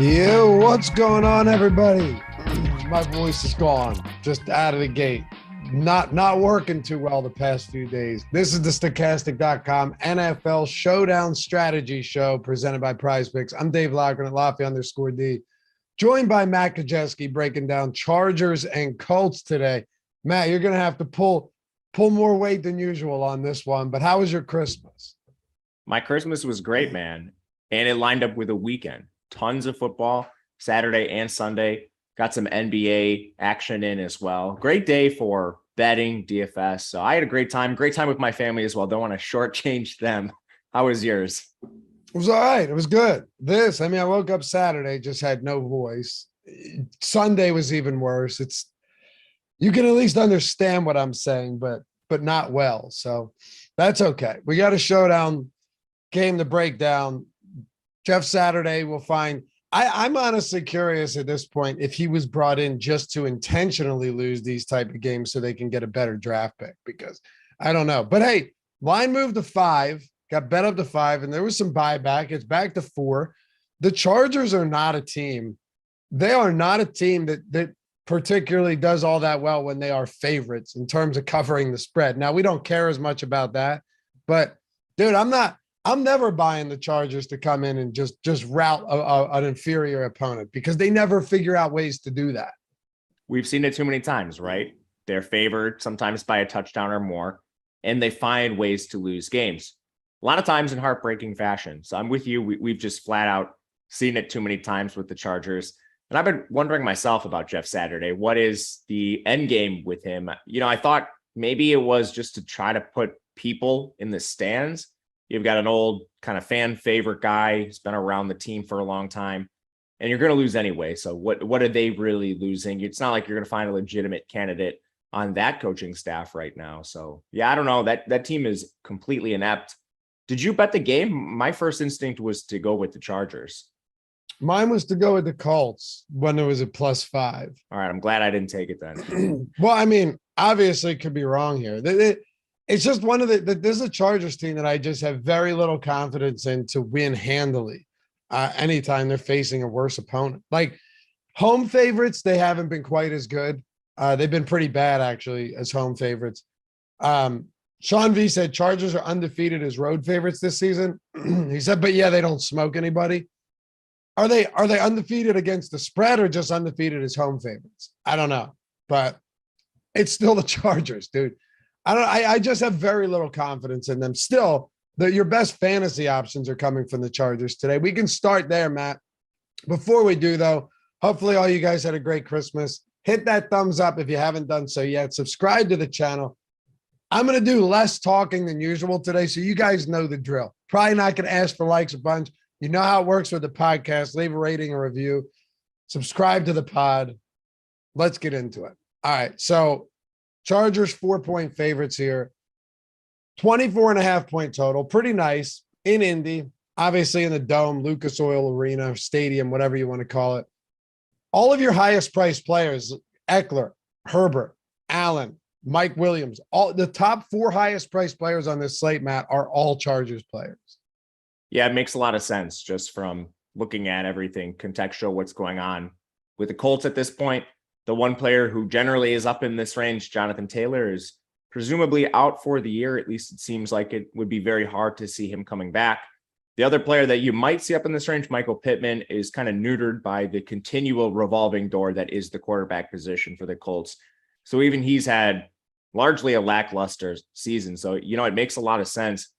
Yo, what's going on, everybody? My voice is gone, just out of the gate. Not working too well the past few days. This is the Stokastic.com NFL Showdown Strategy Show presented by PrizePicks. I'm Dave Loughran at Lafayette_D, joined by Matt Gajewski, breaking down Chargers and Colts today. Matt, you're going to have to pull more weight than usual on this one, but how was your Christmas? My Christmas was great, man, and it lined up with a weekend. Tons of football, Saturday and Sunday. Got some NBA action in as well. Great day for betting, DFS. So I had a great time with my family as well. Don't want to shortchange them. How was yours? It was all right. It was good. I woke up Saturday, just had no voice. Sunday was even worse. You can at least understand what I'm saying, but not well. So that's okay. We got a showdown game to break down. Jeff Saturday will find. I'm honestly curious at this point if he was brought in just to intentionally lose these type of games so they can get a better draft pick, because I don't know. But hey, line moved to 5, got bet up to 5, and there was some buyback. It's back to 4. The Chargers are not a team. They are not a team that particularly does all that well when they are favorites in terms of covering the spread. Now, we don't care as much about that, but dude, I'm never buying the Chargers to come in and just rout an inferior opponent, because they never figure out ways to do that. We've seen it too many times, right? They're favored sometimes by a touchdown or more, and they find ways to lose games. A lot of times in heartbreaking fashion. So I'm with you. We've just flat out seen it too many times with the Chargers. And I've been wondering myself about Jeff Saturday. What is the end game with him? I thought maybe it was just to try to put people in the stands. You've got an old kind of fan favorite guy who's been around the team for a long time, and you're going to lose anyway. So what are they really losing? It's not like you're going to find a legitimate candidate on that coaching staff right now. So yeah, I don't know. That team is completely inept. Did you bet the game? My first instinct was to go with the Chargers. Mine was to go with the Colts when it was at +5. All right. I'm glad I didn't take it then. Well, obviously could be wrong here. It's just one of this is a Chargers team that I just have very little confidence in to win handily anytime they're facing a worse opponent. Like home favorites, they haven't been quite as good. They've been pretty bad, actually, as home favorites. Sean V said Chargers are undefeated as road favorites this season. He said, but yeah, they don't smoke anybody. Are they undefeated against the spread or just undefeated as home favorites? I don't know, but it's still the Chargers, dude. I just have very little confidence in them. Still, your best fantasy options are coming from the Chargers today. We can start there, Matt. Before we do, though, hopefully all you guys had a great Christmas. Hit that thumbs up if you haven't done so yet. Subscribe to the channel. I'm going to do less talking than usual today, so you guys know the drill. Probably not going to ask for likes a bunch. You know how it works with the podcast. Leave a rating or review. Subscribe to the pod. Let's get into it. All right, so Chargers 4-point favorites here. 24.5-point total. Pretty nice in Indy. Obviously in the Dome, Lucas Oil Arena, Stadium, whatever you want to call it. All of your highest priced players, Eckler, Herbert, Allen, Mike Williams, all the top 4 highest priced players on this slate, Matt, are all Chargers players. Yeah, it makes a lot of sense just from looking at everything, contextual, what's going on with the Colts at this point. The one player who generally is up in this range, Jonathan Taylor, is presumably out for the year. At least it seems like it would be very hard to see him coming back. The other player that you might see up in this range, Michael Pittman, is kind of neutered by the continual revolving door that is the quarterback position for the Colts. So even he's had largely a lackluster season. So, it makes a lot of sense.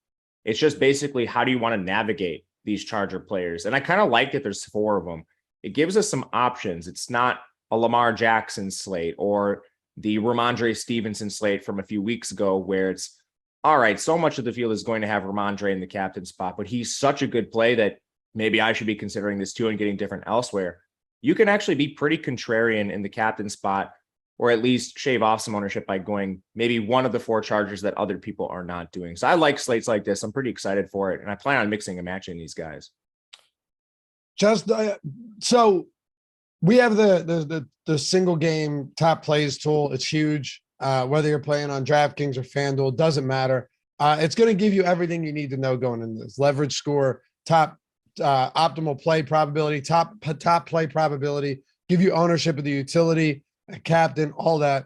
It's just basically, how do you want to navigate these Charger players? And I kind of like that there's 4 of them. It gives us some options. It's not a Lamar Jackson slate or the Ramondre Stevenson slate from a few weeks ago, where it's all right, so much of the field is going to have Ramondre in the captain spot, but he's such a good play that maybe I should be considering this too and getting different elsewhere. You can actually be pretty contrarian in the captain spot, or at least shave off some ownership by going maybe one of the 4 Chargers that other people are not doing. So I like slates like this. I'm pretty excited for it, and I plan on mixing and matching these guys. So we have the single game top plays tool. It's huge. Whether you're playing on DraftKings or FanDuel, doesn't matter. It's going to give you everything you need to know going into this. Leverage score, top optimal play probability, top play probability, give you ownership of the utility, a captain, all that.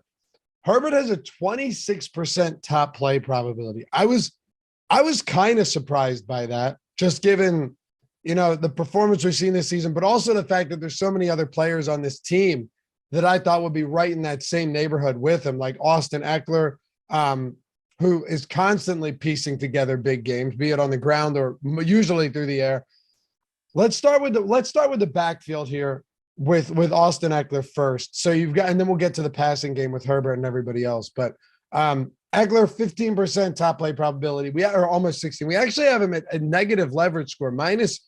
Herbert has a 26% top play probability. I was kind of surprised by that, just given, the performance we've seen this season, but also the fact that there's so many other players on this team that I thought would be right in that same neighborhood with him, like Austin Eckler, who is constantly piecing together big games, be it on the ground or usually through the air. Let's start with the backfield here with Austin Eckler first. So you've got, and then we'll get to the passing game with Herbert and everybody else. But Eckler, 15% top play probability. We are almost 16. We actually have him at a negative leverage score, minus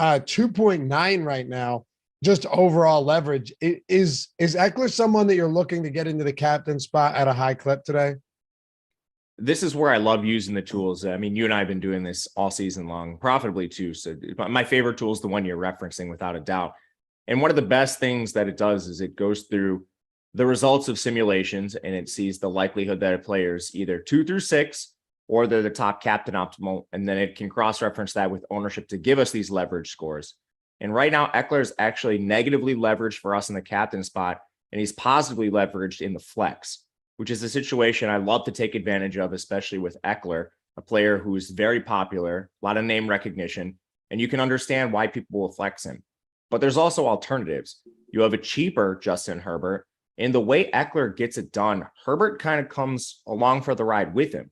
2.9 right now. Just overall leverage. Is Eckler someone that you're looking to get into the captain spot at a high clip today? This is where I love using the tools. I mean, you and I have been doing this all season long, profitably too. So my favorite tool is the one you're referencing, without a doubt. And one of the best things that it does is it goes through the results of simulations and it sees the likelihood that a player's either 2 through 6 or they're the top captain optimal. And then it can cross-reference that with ownership to give us these leverage scores. And right now, Eckler is actually negatively leveraged for us in the captain spot, and he's positively leveraged in the flex, which is a situation I love to take advantage of, especially with Eckler, a player who is very popular, a lot of name recognition, and you can understand why people will flex him. But there's also alternatives. You have a cheaper Justin Herbert, and the way Eckler gets it done, Herbert kind of comes along for the ride with him.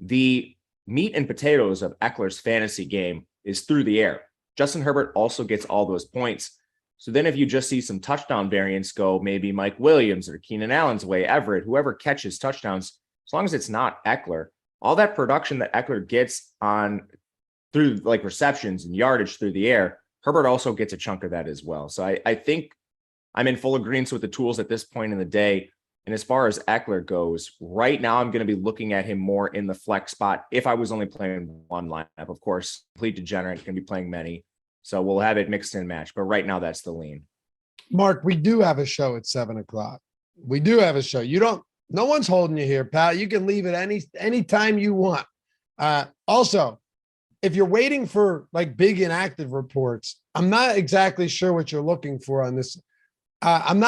The meat and potatoes of Eckler's fantasy game is through the air. Justin Herbert also gets all those points. So then if you just see some touchdown variants go, maybe Mike Williams or Keenan Allen's way, Everett, whoever catches touchdowns, as long as it's not Eckler, all that production that Eckler gets on through like receptions and yardage through the air, Herbert also gets a chunk of that as well. So I think I'm in full agreement with the tools at this point in the day. And as far as Eckler goes, right now I'm going to be looking at him more in the flex spot if I was only playing one lineup. Of course, complete degenerate can be playing many. So we'll have it mixed and matched. But right now, that's the lean. Mark, we do have a show at 7:00. We do have a show. No one's holding you here, pal. You can leave it any time you want. Also, if you're waiting for like big inactive reports, I'm not exactly sure what you're looking for on this. I'm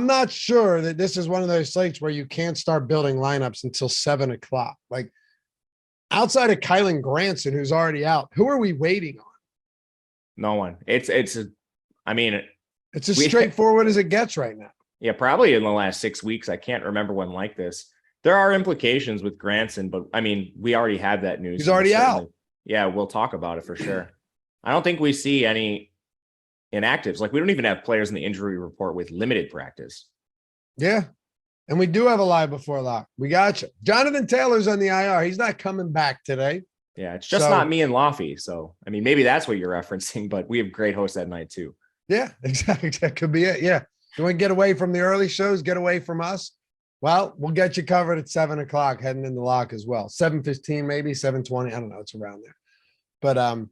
not sure that this is one of those slates where you can't start building lineups until 7:00. Like outside of Kylan Granson, who's already out, who are we waiting on? No one. It's as straightforward as it gets right now. Yeah, probably in the last 6 weeks. I can't remember one like this. There are implications with Granson, but I mean, we already have that news. He's already out. Yeah, we'll talk about it for sure. I don't think we see any inactives. Like we don't even have players in the injury report with limited practice. Yeah. And we do have a live before lock. We got you. Jonathan Taylor's on the IR. He's not coming back today. Yeah, it's just not me and Laffy. So, I mean, maybe that's what you're referencing, but we have great hosts that night too. Yeah, exactly. That could be it. Yeah. You want to get away from the early shows, get away from us? Well, we'll get you covered at 7:00 heading in the lock as well. 7:15, maybe 7:20. I don't know. It's around there. But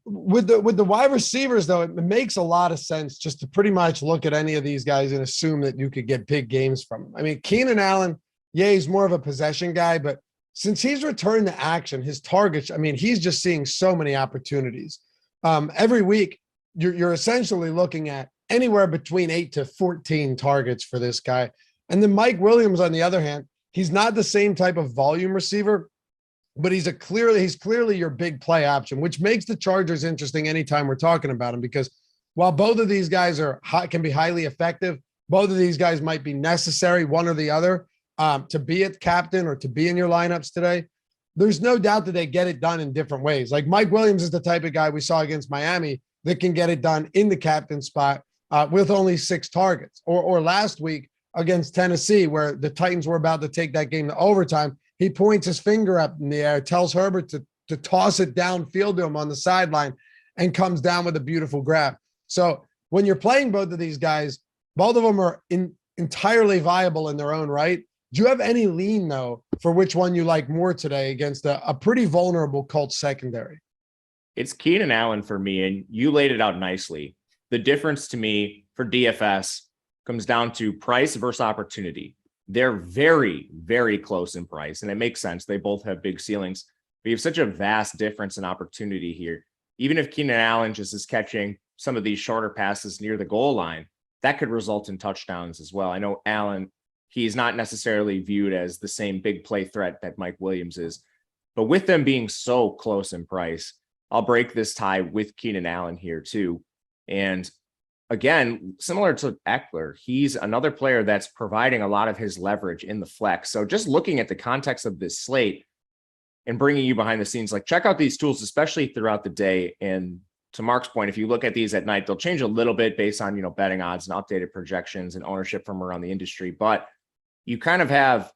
with the wide receivers, though, it makes a lot of sense just to pretty much look at any of these guys and assume that you could get big games from them. I mean, Keenan Allen, yeah, he's more of a possession guy, but since he's returned to action, his targets, I mean, he's just seeing so many opportunities. Every week, you're essentially looking at anywhere between 8 to 14 targets for this guy. And then Mike Williams, on the other hand, he's not the same type of volume receiver, but he's clearly your big play option, which makes the Chargers interesting anytime we're talking about him, because while both of these guys can be highly effective, both of these guys might be necessary, one or the other, to be at captain or to be in your lineups today. There's no doubt that they get it done in different ways. Like Mike Williams is the type of guy we saw against Miami that can get it done in the captain spot with only 6 targets. Or last week against Tennessee, where the Titans were about to take that game to overtime, he points his finger up in the air, tells Herbert to toss it downfield to him on the sideline, and comes down with a beautiful grab. So when you're playing both of these guys, both of them are entirely viable in their own right. Do you have any lean, though, for which one you like more today against a pretty vulnerable Colts secondary? It's Keenan Allen for me, and you laid it out nicely. The difference to me for DFS comes down to price versus opportunity. They're very, very close in price, and it makes sense. They both have big ceilings. We have such a vast difference in opportunity here. even if Keenan Allen just is catching some of these shorter passes near the goal line, that could result in touchdowns as well. I know Allen, he's not necessarily viewed as the same big play threat that Mike Williams is, but with them being so close in price, I'll break this tie with Keenan Allen here too. And again, similar to Eckler, he's another player that's providing a lot of his leverage in the flex. So just looking at the context of this slate and bringing you behind the scenes, like check out these tools, especially throughout the day. And to Mark's point, if you look at these at night, they'll change a little bit based on, betting odds and updated projections and ownership from around the industry. But you kind of have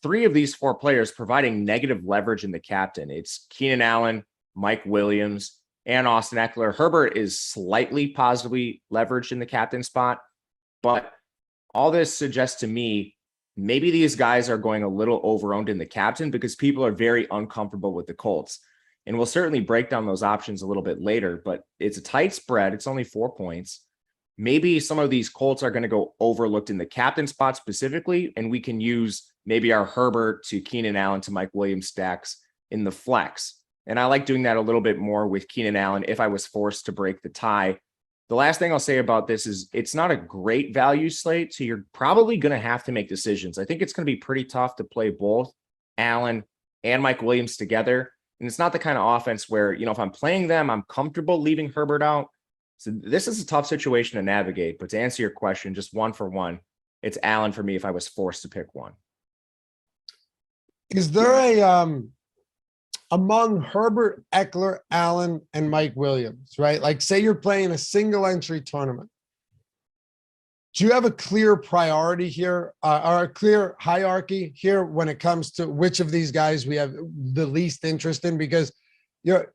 3 of these 4 players providing negative leverage in the captain. It's Keenan Allen, Mike Williams, and Austin Eckler. Herbert is slightly positively leveraged in the captain spot, but all this suggests to me maybe these guys are going a little over-owned in the captain because people are very uncomfortable with the Colts. And we'll certainly break down those options a little bit later, but it's a tight spread. It's only 4 points. Maybe some of these Colts are going to go overlooked in the captain spot specifically, and we can use maybe our Herbert to Keenan Allen to Mike Williams stacks in the flex. And I like doing that a little bit more with Keenan Allen if I was forced to break the tie. The last thing I'll say about this is it's not a great value slate, so you're probably going to have to make decisions. I think it's going to be pretty tough to play both Allen and Mike Williams together. And it's not the kind of offense where, if I'm playing them, I'm comfortable leaving Herbert out. So this is a tough situation to navigate. But to answer your question, just one for one, it's Allen for me if I was forced to pick one. Is there a among Herbert, Eckler, Allen, and Mike Williams, right? Like say you're playing a single entry tournament. Do you have a clear priority here or a clear hierarchy here when it comes to which of these guys we have the least interest in? Because you're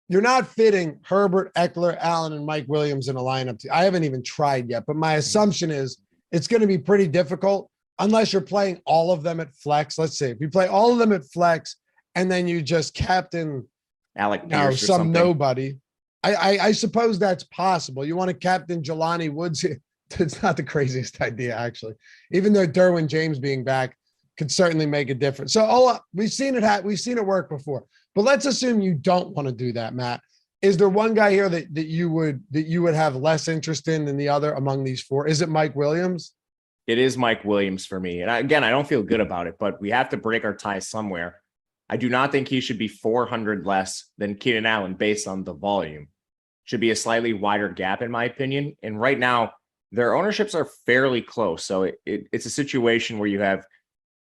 not fitting Herbert, Eckler, Allen, and Mike Williams in a lineup. I haven't even tried yet, but my assumption is it's going to be pretty difficult unless you're playing all of them at flex. Let's say if you play all of them at flex and then you just captain Alec Pierce or some something. nobody. I suppose that's possible. You want to captain Jelani Woods here. It's not the craziest idea, actually. Even though Derwin James being back could certainly make a difference. So, we've seen it work before. But let's assume you don't want to do that, Matt. Is there one guy here that you would have less interest in than the other among these 4? Is it Mike Williams? It is Mike Williams for me. And I don't feel good about it, but we have to break our tie somewhere. I do not think he should be 400 less than Keenan Allen based on the volume. Should be a slightly wider gap, in my opinion. And right now, their ownerships are fairly close. So it's a situation where you have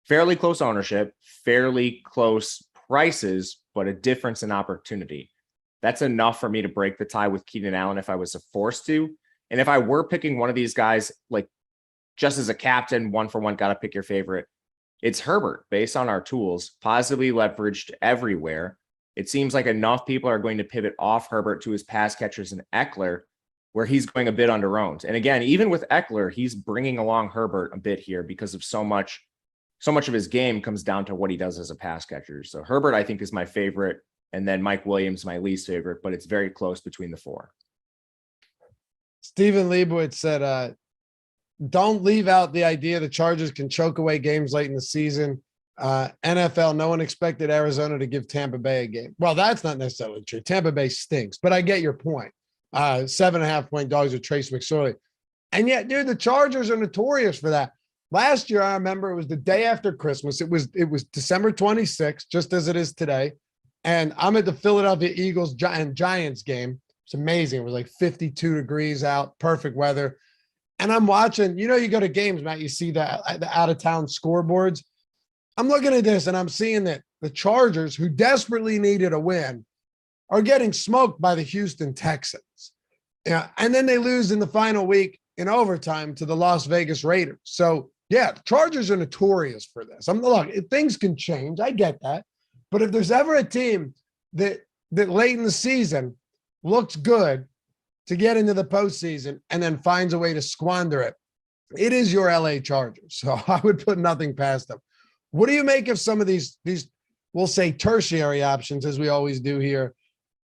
fairly close ownership, fairly close prices, but a difference in opportunity. That's enough for me to break the tie with Keenan Allen if I was forced to. And if I were picking one of these guys, like just as a captain, one for one, got to pick your favorite. It's Herbert based on our tools, positively leveraged everywhere. It seems like enough people are going to pivot off Herbert to his pass catchers and Eckler, where he's going a bit under-owned. And again, even with Eckler, he's bringing along Herbert a bit here because of so much of his game comes down to what he does as a pass catcher. So Herbert, I think, is my favorite. And then Mike Williams, my least favorite, but it's very close between the 4. Stephen Leibowitz said, don't leave out the idea the Chargers can choke away games late in the season. NFL, no one expected Arizona to give Tampa Bay a game. Well, that's not necessarily true. Tampa Bay stinks, but I get your point. 7.5-point dogs with Trace McSorley. And yet, dude, the Chargers are notorious for that. Last year, I remember it was the day after Christmas. It was December 26th, just as it is today. And I'm at the Philadelphia Eagles and Giants game. It's amazing. It was like 52 degrees out, perfect weather. And I'm watching, you go to games, Matt, you see the out-of-town scoreboards. I'm looking at this and I'm seeing that the Chargers, who desperately needed a win, are getting smoked by the Houston Texans. Yeah, and then they lose in the final week in overtime to the Las Vegas Raiders. So, yeah, the Chargers are notorious for this. Look, things can change. I get that. But if there's ever a team that late in the season looks good to get into the postseason and then finds a way to squander it, it is your LA Chargers. So I would put nothing past them. What do you make of some of these, we'll say, tertiary options, as we always do here?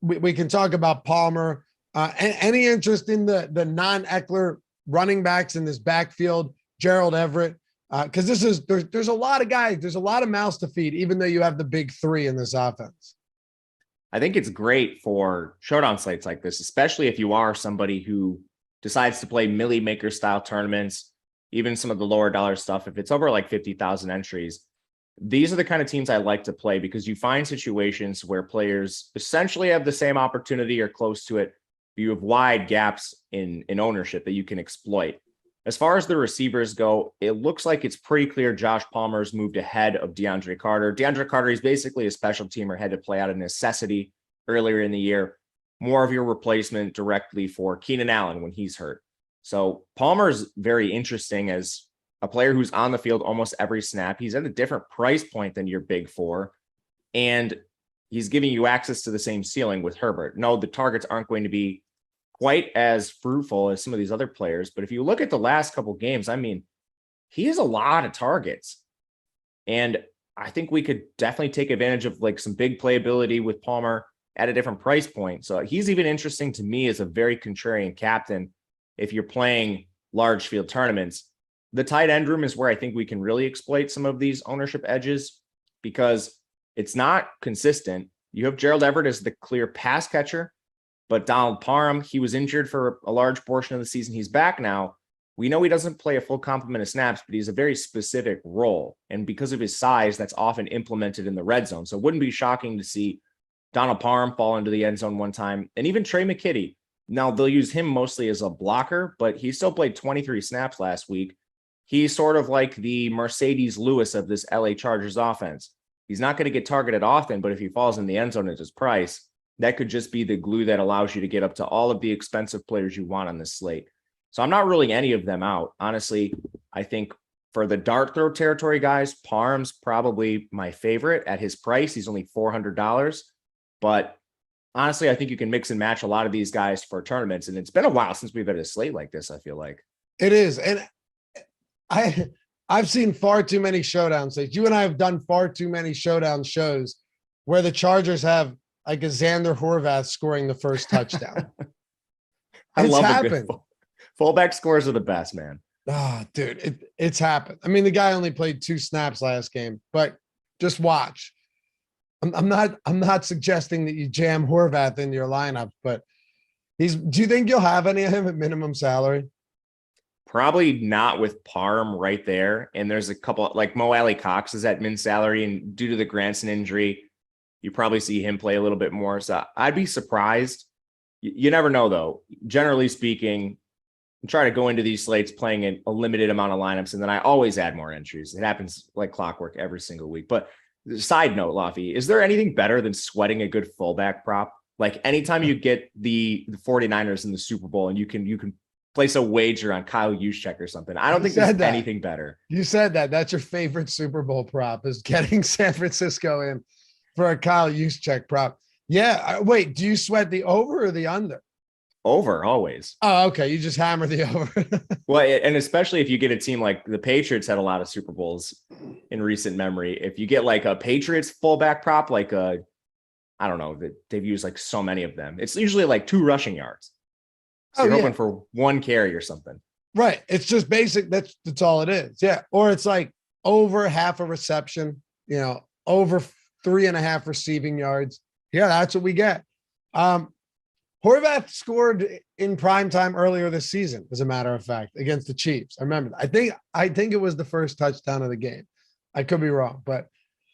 We can talk about Palmer. Any interest in the non-Eckler running backs in this backfield, Gerald Everett? Because there's a lot of guys, there's a lot of mouths to feed, even though you have the big 3 in this offense. I think it's great for showdown slates like this, especially if you are somebody who decides to play Millie Maker style tournaments, even some of the lower dollar stuff. If it's over like 50,000 entries, these are the kind of teams I like to play because you find situations where players essentially have the same opportunity or close to it. But you have wide gaps in ownership that you can exploit. As far as the receivers go, it looks like it's pretty clear Josh Palmer's moved ahead of DeAndre Carter. DeAndre Carter is basically a special teamer, had to play out of necessity earlier in the year. More of your replacement directly for Keenan Allen when he's hurt. So Palmer's very interesting as a player who's on the field almost every snap. He's at a different price point than your big four, and he's giving you access to the same ceiling with Herbert. No, the targets aren't going to be quite as fruitful as some of these other players. But if you look at the last couple games, I mean, he has a lot of targets. And I think we could definitely take advantage of like some big playability with Palmer at a different price point. So he's even interesting to me as a very contrarian captain. If you're playing large field tournaments, the tight end room is where I think we can really exploit some of these ownership edges because it's not consistent. You have Gerald Everett as the clear pass catcher, but Donald Parham, he was injured for a large portion of the season. He's back now. We know he doesn't play a full complement of snaps, but he's a very specific role. And because of his size, that's often implemented in the red zone. So it wouldn't be shocking to see Donald Parham fall into the end zone one time. And even Trey McKitty. Now, they'll use him mostly as a blocker, but he still played 23 snaps last week. He's sort of like the Mercedes Lewis of this LA Chargers offense. He's not going to get targeted often, but if he falls in the end zone at his price, that could just be the glue that allows you to get up to all of the expensive players you want on this slate. So I'm not ruling any of them out. Honestly, I think for the dart throw territory guys, Parham's probably my favorite at his price. He's only $400. But honestly, I think you can mix and match a lot of these guys for tournaments. And it's been a while since we've had a slate like this, I feel like. It is. And I've seen far too many showdown slates. You and I have done far too many showdown shows where the Chargers have like a Xander Horvath scoring the first touchdown. I It's love happened. Fullback scores are the best, man. Oh, dude, it's happened. I mean, the guy only played 2 snaps last game, but just watch. I'm not suggesting that you jam Horvath into your lineup, but do you think you'll have any of him at minimum salary? Probably not with Parham right there. And there's a couple like Mo Alley Cox is at min salary, and due to the Granson injury, you probably see him play a little bit more. So I'd be surprised. You never know, though. Generally speaking, I try to go into these slates playing a limited amount of lineups, and then I always add more entries. It happens like clockwork every single week. But side note, Laffy, is there anything better than sweating a good fullback prop? Like anytime you get the 49ers in the Super Bowl and you can place a wager on Kyle Juszczyk or something. I don't think there's anything better. You said that. That's your favorite Super Bowl prop is getting San Francisco in for a Kyle Juszczyk prop. Yeah. Wait, do you sweat the over or the under? Over, always. Oh, okay. You just hammer the over. Well, and especially if you get a team like the Patriots had a lot of Super Bowls in recent memory. If you get like a Patriots fullback prop, like I don't know, that they've used like so many of them. It's usually like 2 rushing yards. So you're hoping for 1 carry or something. Right. It's just basic. That's all it is. Yeah. Or it's like over half a reception, over 3.5 receiving yards. Yeah, that's what we get. Horvath scored in prime time earlier this season, as a matter of fact, against the Chiefs. I remember that. I think it was the first touchdown of the game. I could be wrong, but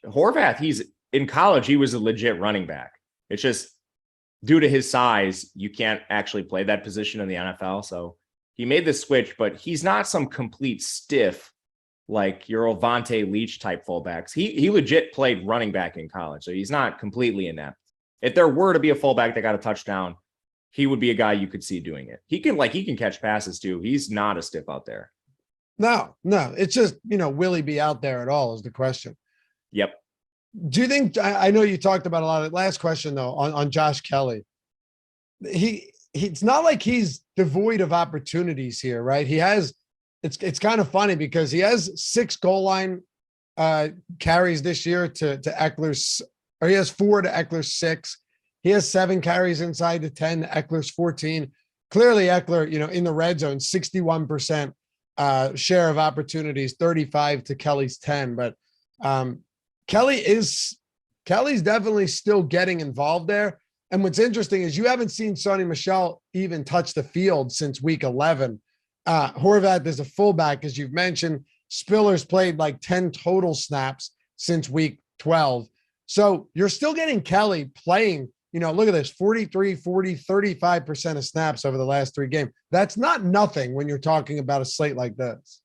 Horvath, he's in college, he was a legit running back. It's just due to his size, you can't actually play that position in the NFL. So he made the switch, but he's not some complete stiff like your Ovante Leach type fullbacks. He legit played running back in college, so he's not completely inept. If there were to be a fullback that got a touchdown, he would be a guy you could see doing it. He can catch passes too. He's not a stiff out there. No. It's just, will he be out there at all is the question. Yep. Do you think, I know you talked about a lot of, last question though, on Josh Kelly. It's not like he's devoid of opportunities here, right? He has, it's kind of funny because he has 6 goal line carries this year to Eckler's, or he has 4 to Eckler's 6. He has 7 carries inside the 10, Eckler's 14. Clearly Eckler, in the red zone, 61% share of opportunities, 35 to Kelly's 10. But Kelly is Kelly's definitely still getting involved there. And what's interesting is you haven't seen Sony Michel even touch the field since week 11. Horvath is a fullback, as you've mentioned. Spiller's played like 10 total snaps since week 12. So you're still getting Kelly playing, look at this, 43, 40, 35% of snaps over the last 3 games. That's not nothing when you're talking about a slate like this.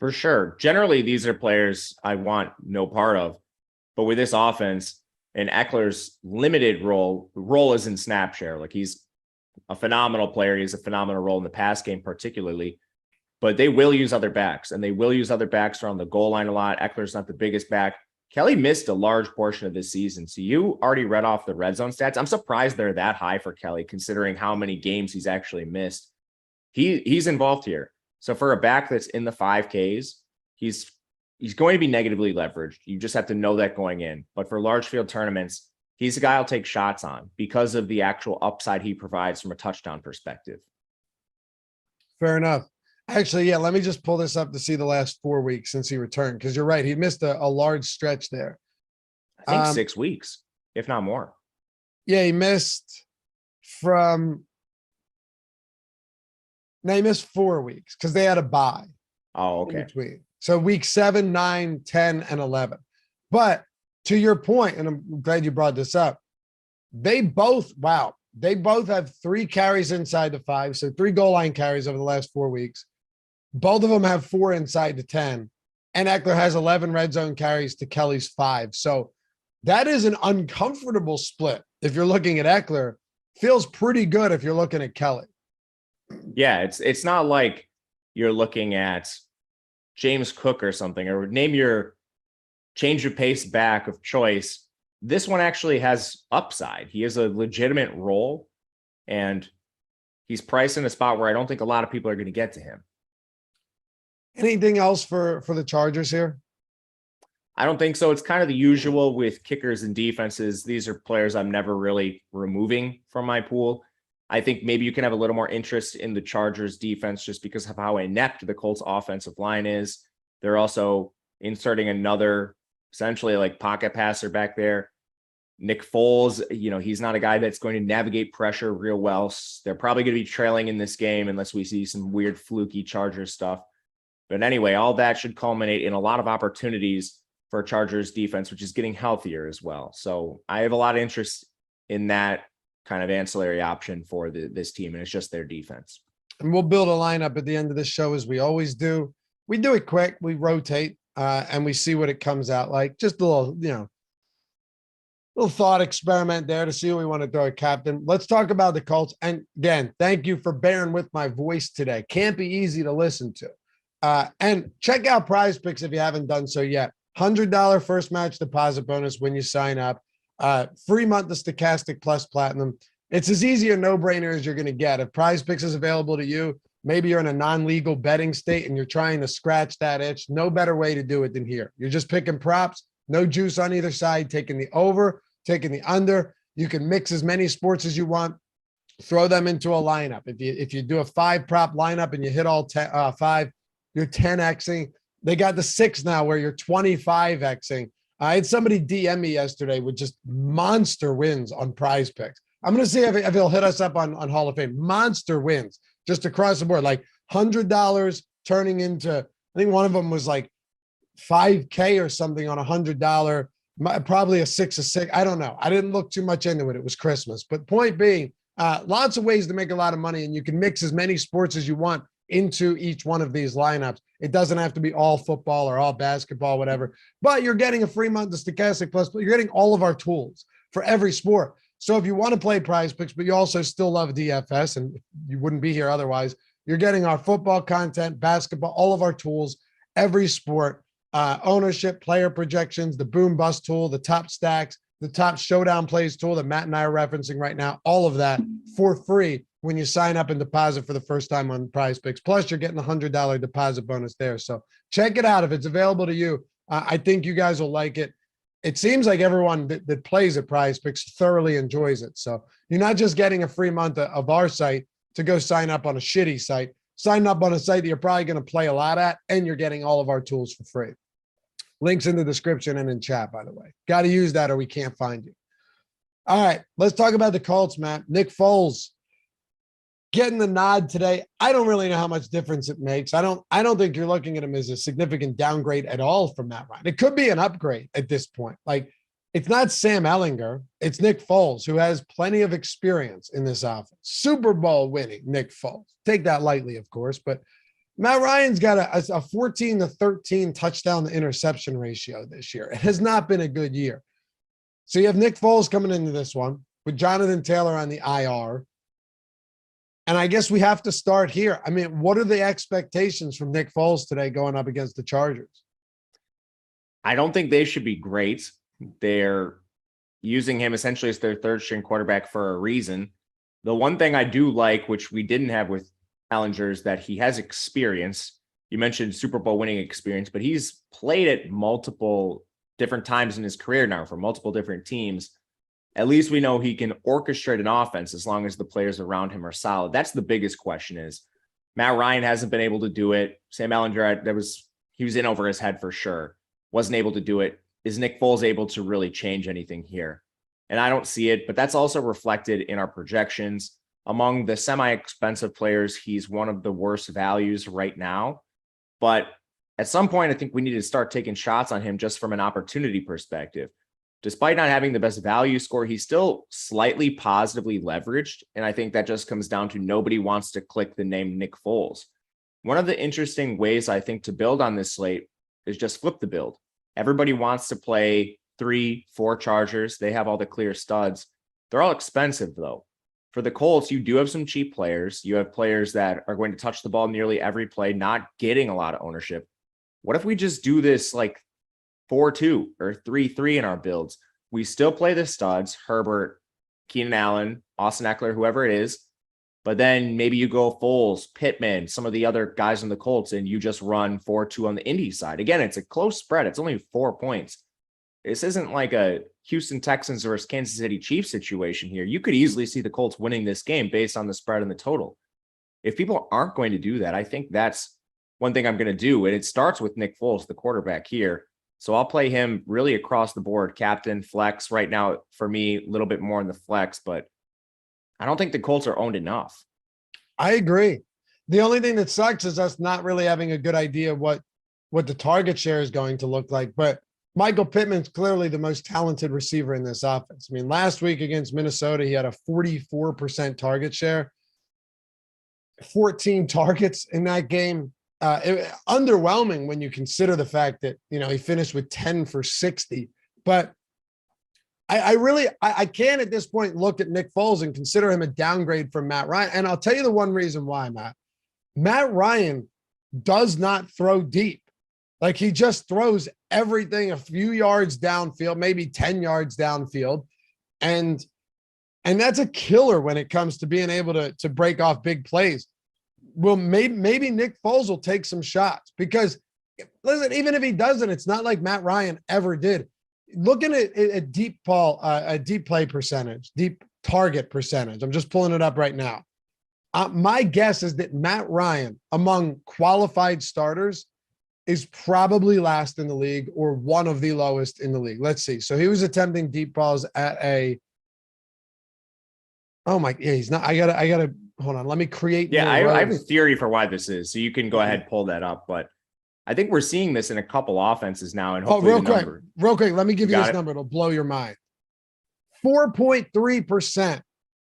For sure. Generally, these are players I want no part of. But with this offense and Eckler's limited role is in snap share. Like, he's a phenomenal player. He has a phenomenal role in the pass game, particularly. But they will use other backs, and they will use other backs around the goal line a lot. Eckler's not the biggest back. Kelly missed a large portion of this season. So you already read off the red zone stats. I'm surprised they're that high for Kelly, considering how many games he's actually missed. He's involved here. So for a back that's in the 5Ks, he's going to be negatively leveraged. You just have to know that going in. But for large field tournaments, he's a guy I'll take shots on because of the actual upside he provides from a touchdown perspective. Fair enough. Actually, yeah, let me just pull this up to see the last 4 weeks since he returned, because you're right. He missed a large stretch there. I think 6 weeks, if not more. Yeah, he missed from... No, he missed 4 weeks because they had a bye. Oh, okay. In between. So week 7, 9, 10, and 11. But to your point, and I'm glad you brought this up, they both have 3 carries inside the 5. So 3 goal line carries over the last 4 weeks. Both of them have 4 inside the 10. And Eckler has 11 red zone carries to Kelly's 5. So that is an uncomfortable split. If you're looking at Eckler, feels pretty good if you're looking at Kelly. Yeah, it's not like you're looking at James Cook or something, or name your change of pace back of choice. This one actually has upside. He has a legitimate role, and he's priced in a spot where I don't think a lot of people are going to get to him. Anything else for the Chargers here? I don't think so. It's kind of the usual with kickers and defenses. These are players I'm never really removing from my pool. I think maybe you can have a little more interest in the Chargers defense just because of how inept the Colts offensive line is. They're also inserting another essentially like pocket passer back there. Nick Foles, he's not a guy that's going to navigate pressure real well. They're probably going to be trailing in this game unless we see some weird fluky Chargers stuff. But anyway, all that should culminate in a lot of opportunities for Chargers defense, which is getting healthier as well. So I have a lot of interest in that kind of ancillary option for this team, and it's just their defense. And we'll build a lineup at the end of the show as we always do. We do it quick, we rotate, and we see what it comes out like. Just a little, little thought experiment there to see what we want to throw at captain. Let's talk about the Colts. And again, thank you for bearing with my voice today. Can't be easy to listen to. And check out PrizePicks if you haven't done so yet. $100 first match deposit bonus when you sign up. Free month of Stokastic Plus Platinum. It's as easy a no-brainer as you're going to get. If PrizePicks is available to you, maybe you're in a non-legal betting state and you're trying to scratch that itch, no better way to do it than here. You're just picking props, no juice on either side, taking the over, taking the under. You can mix as many sports as you want, throw them into a lineup. If you do a 5-prop lineup and you hit all 5, you're 10xing. They got the 6 now where you're 25xing. I had somebody DM me yesterday with just monster wins on PrizePicks. I'm going to see if he'll hit us up on Hall of Fame. Monster wins just across the board, like $100 turning into, I think one of them was like $5K or something on $100, probably a 6. I don't know. I didn't look too much into it. It was Christmas. But point being, lots of ways to make a lot of money, and you can mix as many sports as you want into each one of these lineups. It doesn't have to be all football or all basketball, whatever, but you're getting a free month of Stokastic Plus, but you're getting all of our tools for every sport. So if you want to play PrizePicks, but you also still love DFS, and you wouldn't be here otherwise, you're getting our football content, basketball, all of our tools, every sport, ownership, player projections, the boom bust tool, the top stacks, the top showdown plays tool that Matt and I are referencing right now, all of that for free when you sign up and deposit for the first time on PrizePicks. Plus, you're getting a $100 deposit bonus there. So check it out if it's available to you. I think you guys will like it. It seems like everyone that plays at PrizePicks thoroughly enjoys it. So you're not just getting a free month of our site to go sign up on a shitty site. Sign up on a site that you're probably going to play a lot at, and you're getting all of our tools for free. Links in the description and in chat, by the way. Got to use that or we can't find you. All right, let's talk about the Colts, Matt. Nick Foles getting the nod today. I don't really know how much difference it makes. I don't think you're looking at him as a significant downgrade at all from Matt Ryan. It could be an upgrade at this point. Like, it's not Sam Ehlinger. It's Nick Foles, who has plenty of experience in this offense. Super Bowl winning Nick Foles. Take that lightly, of course, but Matt Ryan's got a 14-13 touchdown to interception ratio this year. It has not been a good year. So you have Nick Foles coming into this one with Jonathan Taylor on the IR. And I guess we have to start here. I mean, what are the expectations from Nick Foles today going up against the Chargers? I don't think they should be great. They're using him essentially as their third string quarterback for a reason. The one thing I do like, which we didn't have with Ehlinger, is that he has experience. You mentioned Super Bowl winning experience, but he's played at multiple different times in his career now for multiple different teams. At least we know he can orchestrate an offense as long as the players around him are solid. That's the biggest question. Is Matt Ryan hasn't been able to do it. Sam Ehlinger, he was in over his head for sure. Wasn't able to do it. Is Nick Foles able to really change anything here? And I don't see it, but that's also reflected in our projections. Among the semi-expensive players, he's one of the worst values right now. But at some point, I think we need to start taking shots on him just from an opportunity perspective. Despite not having the best value score, he's still slightly positively leveraged. And I think that just comes down to nobody wants to click the name Nick Foles. One of the interesting ways I think to build on this slate is just flip the build. Everybody wants to play 3-4 Chargers. They have all the clear studs. They're all expensive, though. For the Colts, you do have some cheap players. You have players that are going to touch the ball nearly every play, not getting a lot of ownership. What if we just do this like 4-2 or 3-3 in our builds? We still play the studs, Herbert, Keenan Allen, Austin Eckler, whoever it is. But then maybe you go Foles, Pittman, some of the other guys on the Colts, and you just run 4-2 on the Indy side. Again, it's a close spread. It's only 4 points. This isn't like a Houston Texans versus Kansas City Chiefs situation here. You could easily see the Colts winning this game based on the spread and the total. If people aren't going to do that, I think that's one thing I'm going to do. And it starts with Nick Foles, the quarterback here. So I'll play him really across the board, captain, flex. Right now, for me, a little bit more in the flex, but I don't think the Colts are owned enough. I agree. The only thing that sucks is us not really having a good idea what the target share is going to look like. But Michael Pittman's clearly the most talented receiver in this offense. I mean, last week against Minnesota, he had a 44% target share, 14 targets in that game. Underwhelming when you consider the fact that, he finished with 10 for 60. But I can at this point look at Nick Foles and consider him a downgrade from Matt Ryan. And I'll tell you the one reason why, Matt. Matt Ryan does not throw deep. Like, he just throws everything a few yards downfield, maybe 10 yards downfield. And that's a killer when it comes to being able to break off big plays. Well, maybe Nick Foles will take some shots, because listen, even if he doesn't, it's not like Matt Ryan ever did. Looking at a deep play percentage, deep target percentage. I'm just pulling it up right now. My guess is that Matt Ryan, among qualified starters, is probably last in the league or one of the lowest in the league. Let's see. So he was attempting deep balls at he's not. I gotta hold on. Let me create. Yeah, I have a theory for why this is. So you can go ahead, pull that up. But I think we're seeing this in a couple offenses now. And hopefully real quick. Let me give you this number. It'll blow your mind. 4.3%.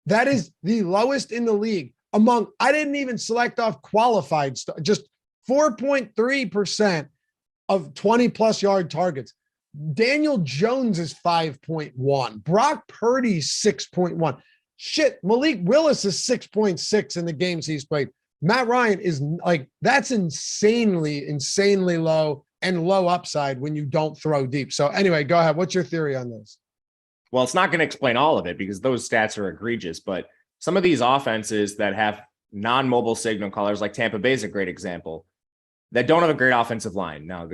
That is the lowest in the league among, I didn't even select off qualified, just 4.3% of 20 plus yard targets. Daniel Jones is 5.1. Brock Purdy's 6.1. Shit, Malik Willis is 6.6 in the games he's played. Matt Ryan is like, that's insanely low and low upside when you don't throw deep. So anyway, go ahead. What's your theory on this? Well, it's not going to explain all of it because those stats are egregious, but some of these offenses that have non-mobile signal callers, like Tampa Bay is a great example, that don't have a great offensive line. Now,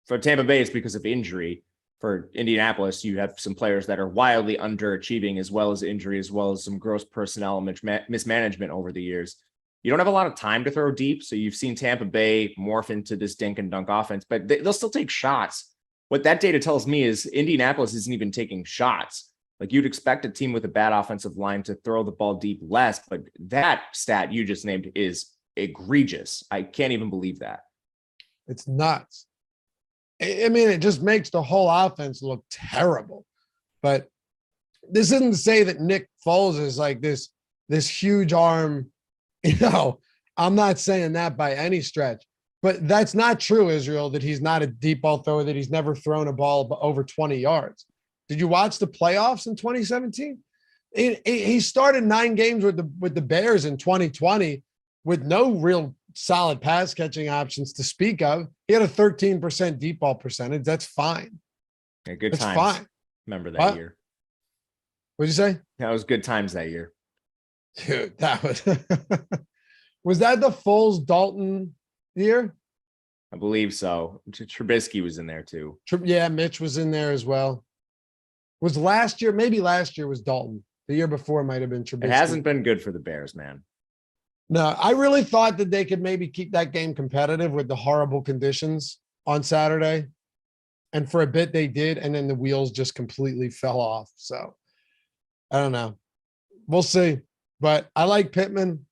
for Tampa Bay, it's because of injury. For Indianapolis, you have some players that are wildly underachieving, as well as injury, as well as some gross personnel mismanagement over the years. You don't have a lot of time to throw deep, so you've seen Tampa Bay morph into this dink and dunk offense, but they'll still take shots. What that data tells me is Indianapolis isn't even taking shots. Like you'd expect a team with a bad offensive line to throw the ball deep less, but that stat you just named is egregious. I can't even believe that. It's nuts. I mean, it just makes the whole offense look terrible. But this isn't to say that Nick Foles is like this huge arm. I'm not saying that by any stretch. But that's not true, Israel, that he's not a deep ball thrower, that he's never thrown a ball over 20 yards. Did you watch the playoffs in 2017? He started 9 games with the Bears in 2020 with no real solid pass catching options to speak of. He had a 13% deep ball percentage. That's fine. Yeah, good That's times. Fine. Remember that year. What'd you say? That was good times that year. Dude, that was was that the Foles Dalton year? I believe so. Trubisky was in there too. Yeah, Mitch was in there as well. Was last year, maybe last year was Dalton. The year before might have been Trubisky. It hasn't been good for the Bears, man. No, I really thought that they could maybe keep that game competitive with the horrible conditions on Saturday. And for a bit they did, and then the wheels just completely fell off. So I don't know. We'll see. But I like Pittman.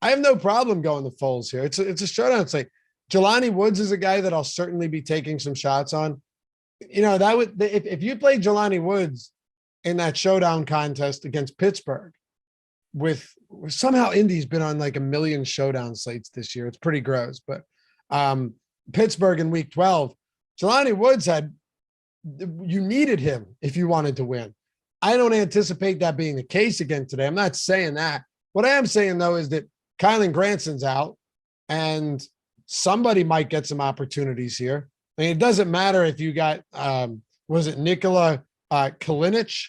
I have no problem going to Foles here. It's a showdown. It's like Jelani Woods is a guy that I'll certainly be taking some shots on. That would, if you played Jelani Woods in that showdown contest against Pittsburgh, with somehow Indy's been on like a million showdown slates this year. It's pretty gross, but Pittsburgh in week 12, Jelani Woods you needed him if you wanted to win. I don't anticipate that being the case again today. I'm not saying that. What I am saying though is that Kylan Granson's out and somebody might get some opportunities here. I mean, it doesn't matter if you got, was it Nikola Kalinic?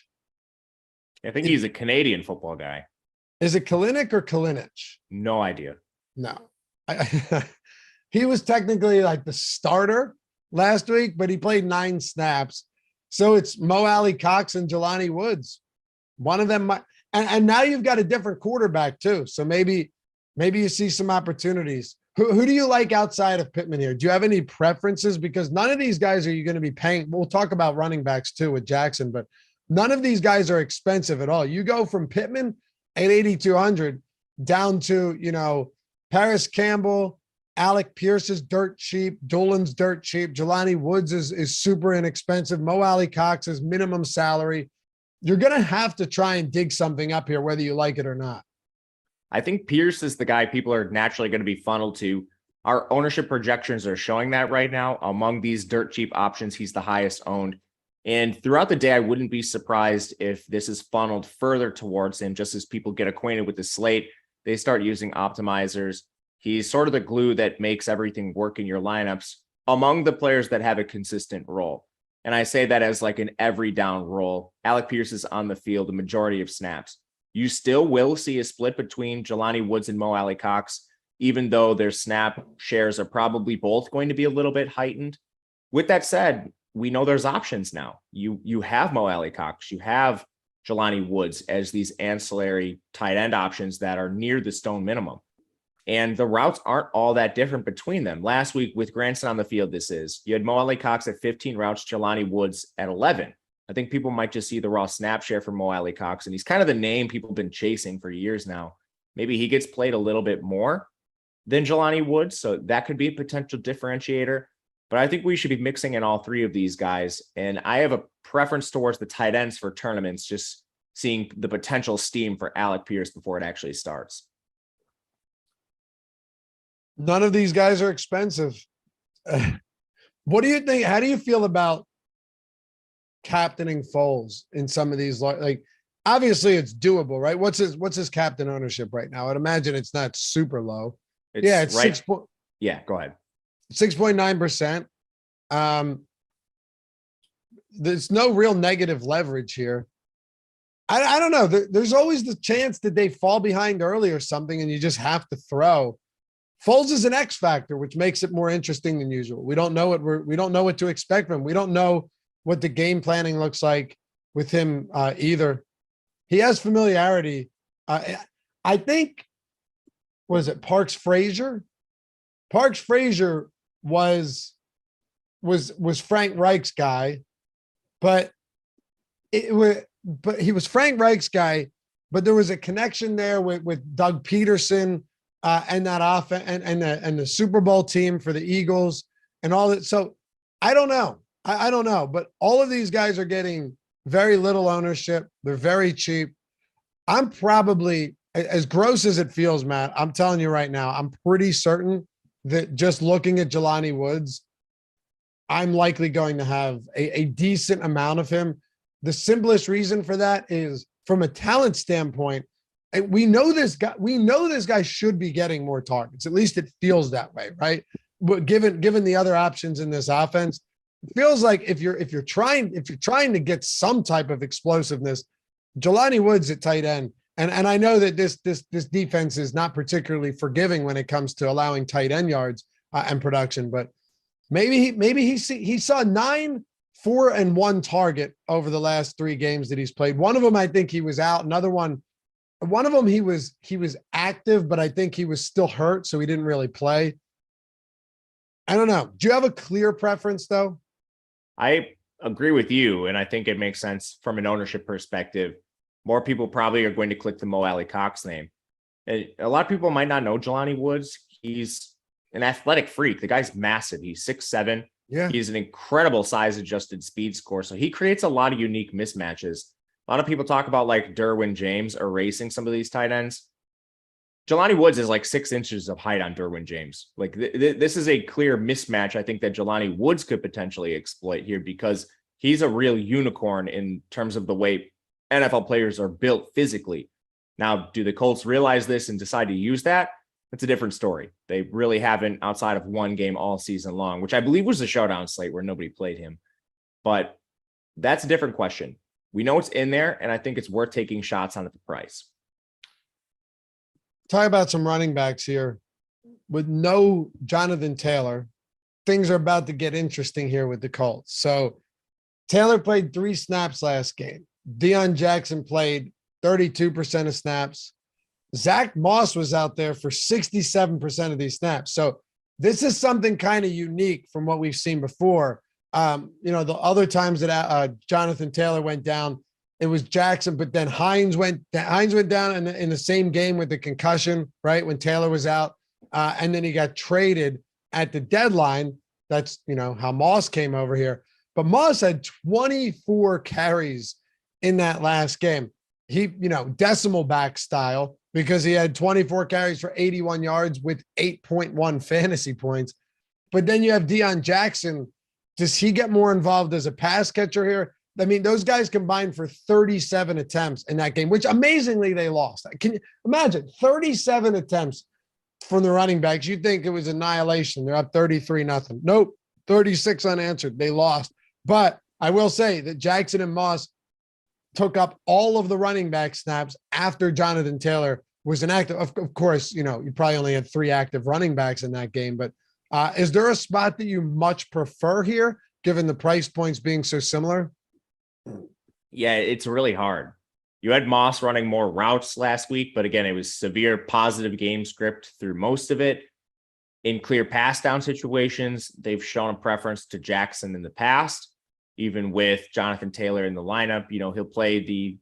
I think he's a Canadian football guy. Is it Kalinic or Kalinic? No idea. No. He was technically like the starter last week, but he played 9 snaps. So it's Mo Alley Cox and Jelani Woods. One of them might, and now you've got a different quarterback too. So maybe you see some opportunities. Who do you like outside of Pittman here? Do you have any preferences? Because none of these guys are you going to be paying. We'll talk about running backs too with Jackson, but none of these guys are expensive at all. You go from Pittman at 8,200 down to, Paris Campbell, Alec Pierce is dirt cheap. Dolan's dirt cheap. Jelani Woods is super inexpensive. Mo Alley Cox is minimum salary. You're going to have to try and dig something up here, whether you like it or not. I think Pierce is the guy people are naturally going to be funneled to. Our ownership projections are showing that right now. Among these dirt cheap options, he's the highest owned. And throughout the day, I wouldn't be surprised if this is funneled further towards him, just as people get acquainted with the slate. They start using optimizers. He's sort of the glue that makes everything work in your lineups among the players that have a consistent role. And I say that as like an every down role. Alec Pierce is on the field the majority of snaps. You still will see a split between Jelani Woods and Mo Alley Cox, even though their snap shares are probably both going to be a little bit heightened. With that said, we know there's options now. You have Mo Alley Cox, you have Jelani Woods as these ancillary tight end options that are near the stone minimum. And the routes aren't all that different between them. Last week with Granson on the field, you had Mo Alley Cox at 15 routes, Jelani Woods at 11. I think people might just see the raw snap share for Mo Alley Cox, and he's kind of the name people have been chasing for years now. Maybe he gets played a little bit more than Jelani Woods, so that could be a potential differentiator. But I think we should be mixing in all 3 of these guys, and I have a preference towards the tight ends for tournaments, just seeing the potential steam for Alec Pierce before it actually starts. None of these guys are expensive. What do you think? How do you feel about captaining Foles in some of these? Like, obviously it's doable, right? What's his captain ownership right now? I'd imagine it's not super low. It's right. Go ahead. 6.9%. There's no real negative leverage here. I don't know. There's always the chance that they fall behind early or something, and you just have to throw. Foles is an X factor, which makes it more interesting than usual. We don't know what to expect from him. We don't know what the game planning looks like with him either. He has familiarity. I think, was it Parks Frazier? Parks Frazier was was Frank Reich's guy, but he was Frank Reich's guy, but there was a connection there with Doug Peterson and that offense and the Super Bowl team for the Eagles and all that. So I don't know. I don't know, but all of these guys are getting very little ownership. They're very cheap. I'm probably, as gross as it feels, Matt, I'm telling you right now, I'm pretty certain that just looking at Jelani Woods, I'm likely going to have a decent amount of him. The simplest reason for that is from a talent standpoint, we know this guy should be getting more targets. At least it feels that way, right? But given the other options in this offense, it feels like if you're trying to get some type of explosiveness, Jelani Woods at tight end, and I know that this defense is not particularly forgiving when it comes to allowing tight end yards and production, but maybe he saw 9, 4, and 1 target over the last 3 games that he's played. One of them, I think he was out. Another one of them he was active, but I think he was still hurt, so he didn't really play. I don't know. Do you have a clear preference though? I agree with you, and I think it makes sense from an ownership perspective. More people probably are going to click the Mo Alley Cox name. And a lot of people might not know Jelani Woods. He's an athletic freak. The guy's massive. He's 6'7". Yeah. He's an incredible size-adjusted speed score. So he creates a lot of unique mismatches. A lot of people talk about like Derwin James erasing some of these tight ends. Jelani Woods is like 6 inches of height on Derwin James. Like this is a clear mismatch. I think that Jelani Woods could potentially exploit here because he's a real unicorn in terms of the way NFL players are built physically. Now, do the Colts realize this and decide to use that? That's a different story. They really haven't outside of one game all season long, which I believe was the Showdown slate where nobody played him. But that's a different question. We know it's in there, and I think it's worth taking shots on at the price. Talk about some running backs here. With no Jonathan Taylor, things are about to get interesting here with the Colts. So Taylor played 3 snaps last game. Deion Jackson played 32% of snaps. Zach Moss was out there for 67% of these snaps. So this is something kind of unique from what we've seen before. The other times that Jonathan Taylor went down, it was Jackson, but then Hines went down in the same game with the concussion, right? When Taylor was out. And then he got traded at the deadline. That's, how Moss came over here. But Moss had 24 carries in that last game. He, decimal back style, because he had 24 carries for 81 yards with 8.1 fantasy points. But then you have Deion Jackson. Does he get more involved as a pass catcher here? I mean, those guys combined for 37 attempts in that game, which amazingly they lost. Can you imagine 37 attempts from the running backs? You'd think it was annihilation. They're up 33-0. Nope. 36 unanswered. They lost. But I will say that Jackson and Moss took up all of the running back snaps after Jonathan Taylor was inactive. Of course, you probably only had 3 active running backs in that game, but is there a spot that you much prefer here, given the price points being so similar? Yeah, it's really hard. You had Moss running more routes last week, but again, it was severe positive game script through most of it. In clear pass down situations, they've shown a preference to Jackson in the past. Even with Jonathan Taylor in the lineup, he'll play the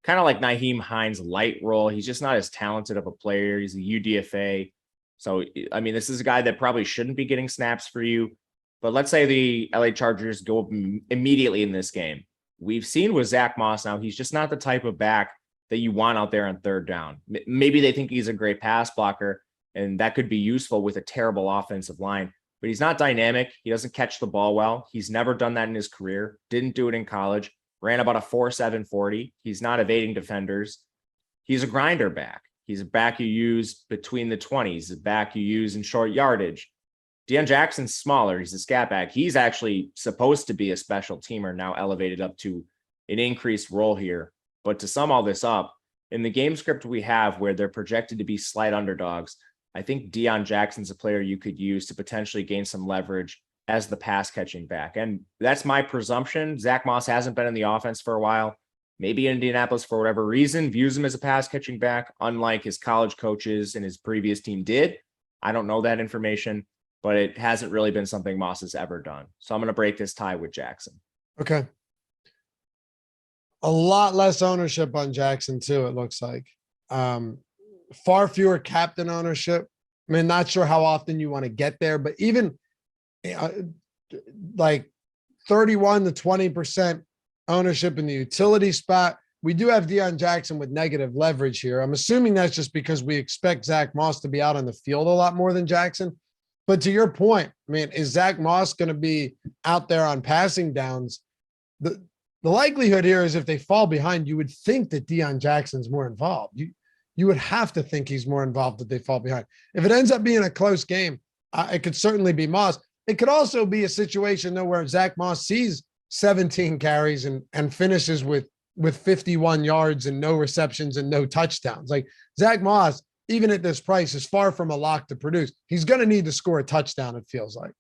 kind of like Nyheim Hines light role. He's just not as talented of a player. He's a UDFA. So, I mean, this is a guy that probably shouldn't be getting snaps for you. But let's say the LA Chargers go up immediately in this game. We've seen with Zach Moss now, he's just not the type of back that you want out there on third down. Maybe they think he's a great pass blocker, and that could be useful with a terrible offensive line. But he's not dynamic. He doesn't catch the ball well. He's never done that in his career. Didn't do it in college. Ran about a 4.7 40. He's not evading defenders. He's a grinder back. He's a back you use between the 20s, a back you use in short yardage. Deion Jackson's smaller. He's a scat back. He's actually supposed to be a special teamer, now elevated up to an increased role here. But to sum all this up, in the game script we have where they're projected to be slight underdogs, I think Deion Jackson's a player you could use to potentially gain some leverage as the pass catching back. And that's my presumption. Zach Moss hasn't been in the offense for a while. Maybe Indianapolis, for whatever reason, views him as a pass catching back, unlike his college coaches and his previous team did. I don't know that information. but it hasn't really been something Moss has ever done. So I'm going to break this tie with Jackson. Okay. A lot less ownership on Jackson too, it looks like. Far fewer captain ownership. I mean, not sure how often you want to get there, but even like 31 to 20% ownership in the utility spot. We do have Deion Jackson with negative leverage here. I'm assuming that's just because we expect Zach Moss to be out on the field a lot more than Jackson. But to your point, I mean, is Zach Moss going to be out there on passing downs? The likelihood here is if they fall behind, you would think that Deion Jackson's more involved. You would have to think he's more involved if they fall behind. If it ends up being a close game, it could certainly be Moss. It could also be a situation though where Zach Moss sees 17 carries and finishes with 51 yards and no receptions and no touchdowns. Like Zach Moss, even at this price, is far from a lock to produce. He's going to need to score a touchdown, it feels like.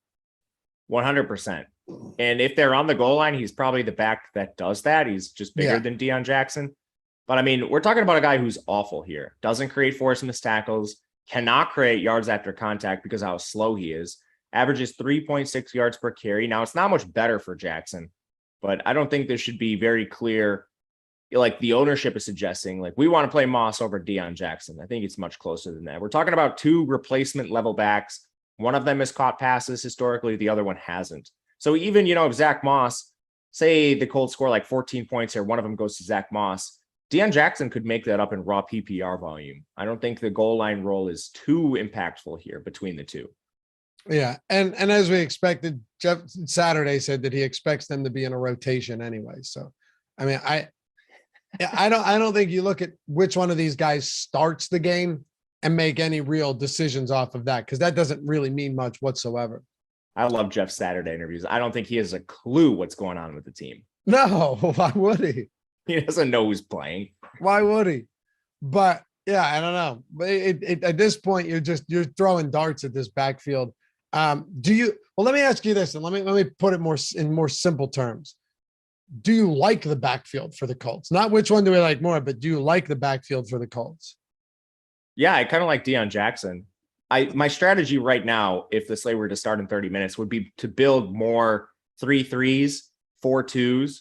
100%. And if they're on the goal line, he's probably the back that does that. He's just bigger than Deion Jackson. But I mean, we're talking about a guy who's awful here. Doesn't create force in his tackles, cannot create yards after contact because of how slow he is. Averages 3.6 yards per carry. Now, it's not much better for Jackson, but I don't think this should be very clear. Like the ownership is suggesting, like we want to play Moss over Deion Jackson. I think it's much closer than that. We're talking about two replacement level backs. One of them has caught passes historically. The other one hasn't. So even, if Zach Moss, say the Colts score like 14 points here, one of them goes to Zach Moss, Deion Jackson could make that up in raw PPR volume. I don't think the goal line role is too impactful here between the two. Yeah. And as we expected, Jeff Saturday said that he expects them to be in a rotation anyway. So, I mean, I don't think you look at which one of these guys starts the game and make any real decisions off of that, because that doesn't really mean much whatsoever. I love Jeff Saturday interviews. I don't think he has a clue what's going on with the team. No, why would he? He doesn't know who's playing. Why would he? But yeah, I don't know. But at this point, you're throwing darts at this backfield. Well, let me ask you this, and let me put it in more simple terms. Do you like the backfield for the Colts? Not which one do we like more, but do you like the backfield for the Colts? Yeah, I kind of like Deion Jackson. My strategy right now, if the slate were to start in 30 minutes, would be to build more 3-3s, 4-2s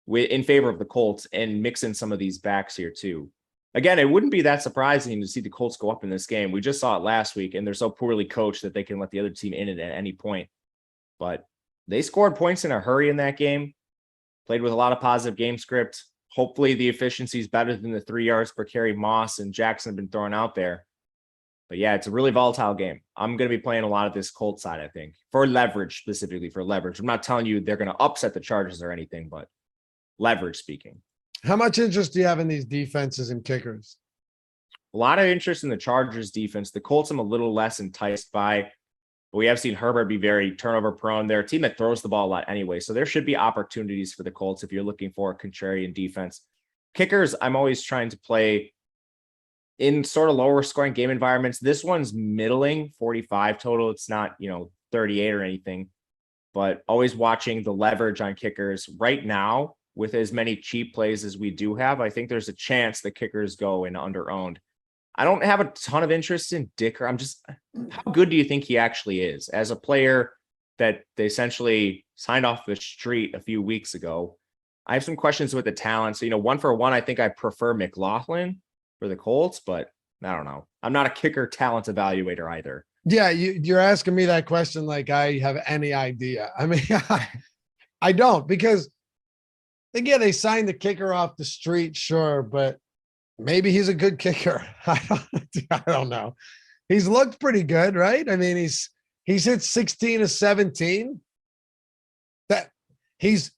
in favor of the Colts and mix in some of these backs here too. Again, it wouldn't be that surprising to see the Colts go up in this game. We just saw it last week, and they're so poorly coached that they can let the other team in it at any point. But they scored points in a hurry in that game, played with a lot of positive game script. Hopefully the efficiency is better than the 3 yards per carry Moss and Jackson have been throwing out there. But yeah, it's a really volatile game. I'm going to be playing a lot of this Colts side, I think, for leverage, specifically for leverage. I'm not telling you they're going to upset the Chargers or anything, but leverage speaking. How much interest do you have in these defenses and kickers? A lot of interest in the Chargers defense. The Colts I'm a little less enticed by, but we have seen Herbert be very turnover prone. They're a team that throws the ball a lot anyway, so there should be opportunities for the Colts if you're looking for a contrarian defense. Kickers, I'm always trying to play in sort of lower scoring game environments. This one's middling, 45 total. It's not, 38 or anything, but always watching the leverage on kickers right now. With as many cheap plays as we do have, I think there's a chance the kickers go in under-owned. I don't have a ton of interest in Dicker. How good do you think he actually is as a player that they essentially signed off the street a few weeks ago? I have some questions with the talent. So, 1-for-1, I think I prefer McLaughlin for the Colts, but I don't know. I'm not a kicker talent evaluator either. Yeah, you're asking me that question like I have any idea. I mean, I don't, because again, they signed the kicker off the street, sure, but maybe he's a good kicker. I don't know. He's looked pretty good, right? I mean, he's hit 16 of 17. That he's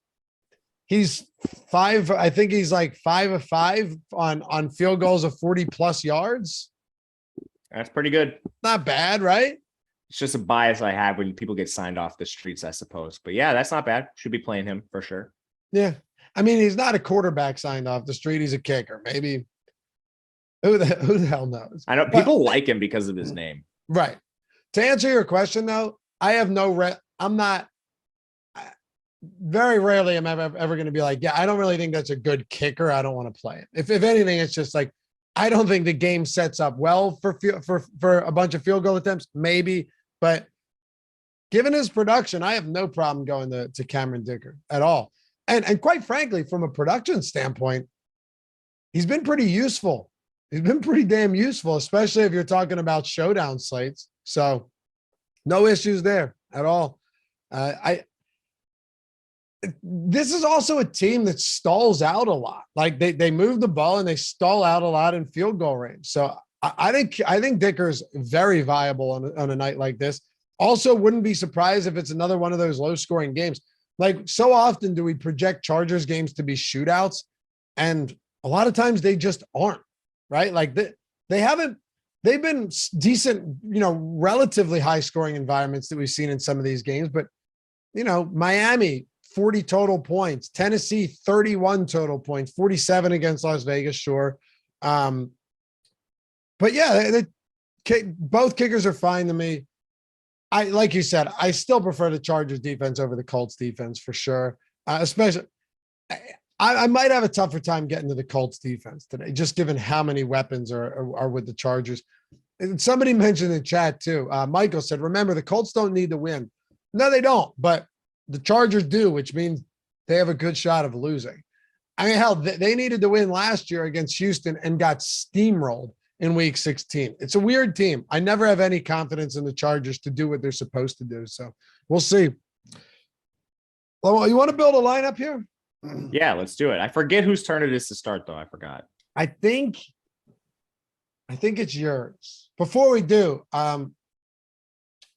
5. I think he's like 5 of 5 on field goals of 40 plus yards. That's pretty good. Not bad, right? It's just a bias I have when people get signed off the streets, I suppose. But yeah, that's not bad. Should be playing him for sure. Yeah. I mean, he's not a quarterback signed off the street. He's a kicker. Maybe who the hell knows? I know people like him because of his name. Right. To answer your question though, I have very rarely am I ever going to be like, yeah, I don't really think that's a good kicker. I don't want to play it. If anything, it's just like, I don't think the game sets up well for a bunch of field goal attempts, maybe, but given his production, I have no problem going to Cameron Dicker at all. And quite frankly, from a production standpoint, he's been pretty useful. He's been pretty damn useful, especially if you're talking about showdown slates. So no issues there at all. This is also a team that stalls out a lot. Like they move the ball and they stall out a lot in field goal range. So I think Dicker's very viable on a night like this. Also, wouldn't be surprised if it's another one of those low scoring games. Like so often do we project Chargers games to be shootouts, and a lot of times they just aren't, right? Like they've been decent, relatively high scoring environments that we've seen in some of these games, but Miami, 40 total points, Tennessee, 31 total points, 47 against Las Vegas. Sure. But yeah, both kickers are fine to me. Like you said, I still prefer the Chargers defense over the Colts defense for sure. Especially, I might have a tougher time getting to the Colts defense today, just given how many weapons are with the Chargers. And somebody mentioned in chat too. Michael said, remember, the Colts don't need to win. No, they don't, but the Chargers do, which means they have a good shot of losing. I mean, hell, they needed to win last year against Houston and got steamrolled in week 16. It's a weird team. I never have any confidence in the Chargers to do what they're supposed to do. So we'll see. Well, you want to build a lineup here? Yeah, let's do it. I forget whose turn it is to start, though. I forgot. I think it's yours. Before we do,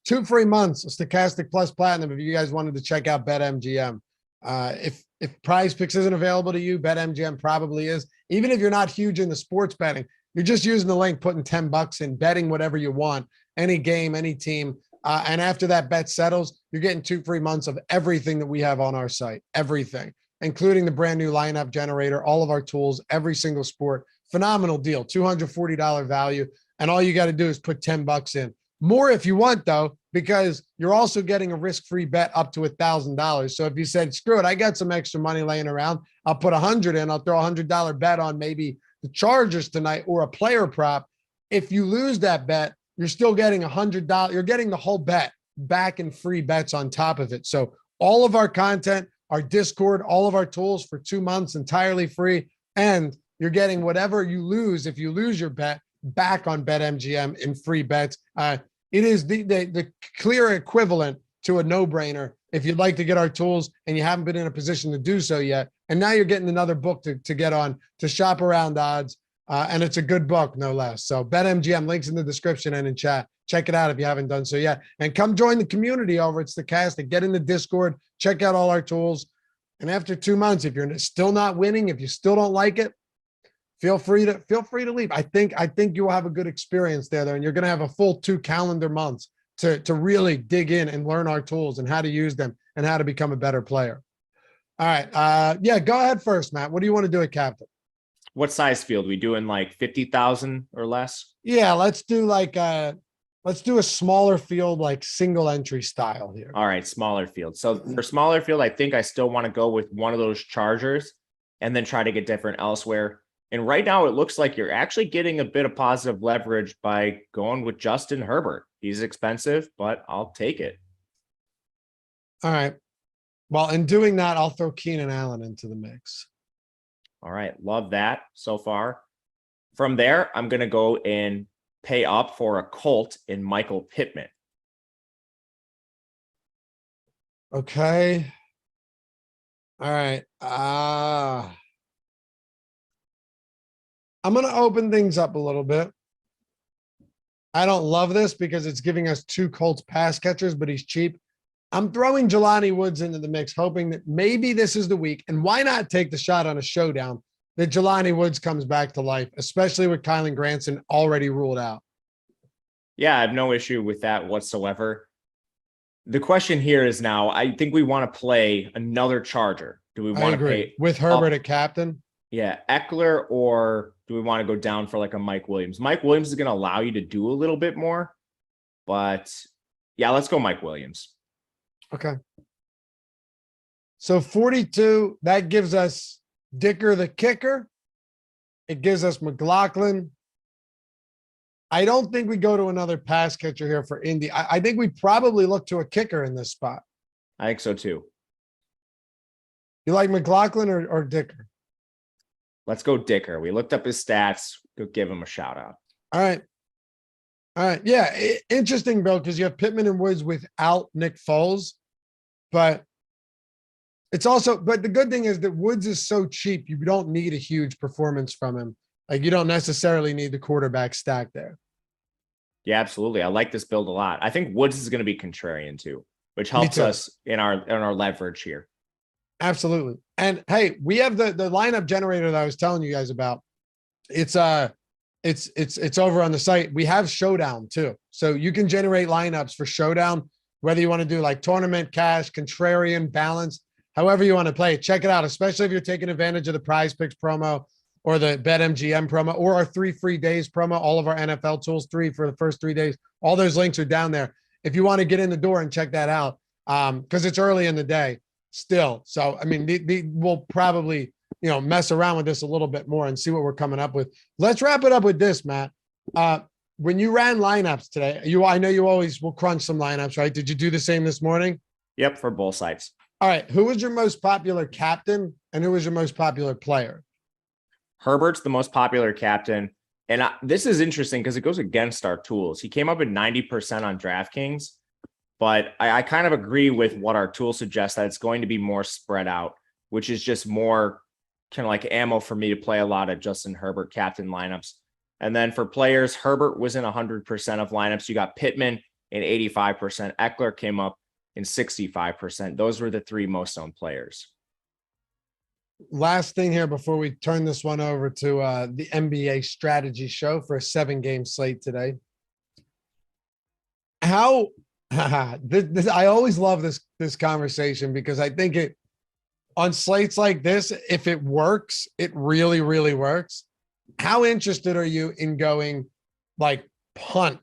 2 free months of Stokastic Plus Platinum if you guys wanted to check out BetMGM. If PrizePicks isn't available to you, BetMGM probably is. Even if you're not huge into sports betting, you're just using the link, putting $10 in, betting whatever you want, any game, any team. And after that bet settles, you're getting 2 free months of everything that we have on our site, everything, including the brand new lineup generator, all of our tools, every single sport. Phenomenal deal, $240 value. And all you got to do is put $10 in. More if you want, though, because you're also getting a risk-free bet up to $1,000. So if you said, screw it, I got some extra money laying around, I'll put $100 in, I'll throw a $100 bet on maybe the Chargers tonight or a player prop. If you lose that bet, you're still getting $100. You're getting the whole bet back in free bets on top of it. So all of our content, our Discord, all of our tools for 2 months entirely free. And you're getting whatever you lose, if you lose your bet, back on BetMGM in free bets. It is the clear equivalent to a no-brainer if you'd like to get our tools and you haven't been in a position to do so yet. And now you're getting another book to get on, to shop around odds. And it's a good book, no less. So BetMGM, links in the description and in chat. Check it out if you haven't done so yet. And come join the community over at Stokastic. Get in the Discord. Check out all our tools. And after 2 months, if you're still not winning, if you still don't like it, feel free to leave. I think you will have a good experience there, and you're going to have a full 2 calendar months to really dig in and learn our tools and how to use them and how to become a better player. All right. Yeah, go ahead first, Matt. What do you want to do at captain? What size field? We doing like 50,000 or less? Yeah, let's do a smaller field, like single entry style here. All right, smaller field. So for smaller field, I think I still want to go with one of those Chargers and then try to get different elsewhere. And right now it looks like you're actually getting a bit of positive leverage by going with Justin Herbert. He's expensive, but I'll take it. All right. Well, in doing that, I'll throw Keenan Allen into the mix. All right. Love that so far. From there, I'm going to go and pay up for a Colt in Michael Pittman. Okay. All right. I'm going to open things up a little bit. I don't love this because it's giving us 2 Colts pass catchers, but he's cheap. I'm throwing Jelani Woods into the mix, hoping that maybe this is the week. And why not take the shot on a showdown that Jelani Woods comes back to life, especially with Kylan Granson already ruled out? Yeah, I have no issue with that whatsoever. The question here is now, I think we want to play another Charger. Do we want to pay with Herbert at captain? Yeah, Eckler, or do we want to go down for like a Mike Williams? Mike Williams is going to allow you to do a little bit more, but yeah, let's go Mike Williams. Okay. So 42, that gives us Dicker the kicker. It gives us McLaughlin. I don't think we go to another pass catcher here for Indy. I think we probably look to a kicker in this spot. I think so too. You like McLaughlin or Dicker? Let's go Dicker. We looked up his stats. Go give him a shout out. All right. All right. Yeah. Interesting, Bill, because you have Pittman and Woods without Nick Foles. But it's also, but the good thing is that Woods is so cheap, you don't need a huge performance from him. Like, you don't necessarily need the quarterback stack there. Yeah, absolutely. I like this build a lot. I think Woods is going to be contrarian too, which helps us in our leverage here. Absolutely. And hey, we have the lineup generator that I was telling you guys about. It's over on the site. We have Showdown too. So you can generate lineups for Showdown, whether you want to do like tournament, cash, contrarian, balance, however you want to play it. Check it out, especially if you're taking advantage of the PrizePicks promo or the BetMGM promo or our 3 free days promo, all of our NFL tools, 3 for the first 3 days. All those links are down there if you want to get in the door and check that out, because it's early in the day still. So, I mean, we'll probably, mess around with this a little bit more and see what we're coming up with. Let's wrap it up with this, Matt. When you ran lineups today, I know you always will crunch some lineups, right? Did you do the same this morning? Yep, for both sides. All right. Who was your most popular captain and who was your most popular player? Herbert's the most popular captain. And this is interesting because it goes against our tools. He came up at 90% on DraftKings, but I kind of agree with what our tool suggests, that it's going to be more spread out, which is just more kind of like ammo for me to play a lot of Justin Herbert captain lineups. And then for players, Herbert was in 100% of lineups. You got Pittman in 85%. Eckler came up in 65%. Those were the 3 most owned players. Last thing here before we turn this one over to the NBA strategy show for a 7-game slate today. How I always love this conversation because I think it on slates like this, if it works, it really, really works. How interested are you in going like punt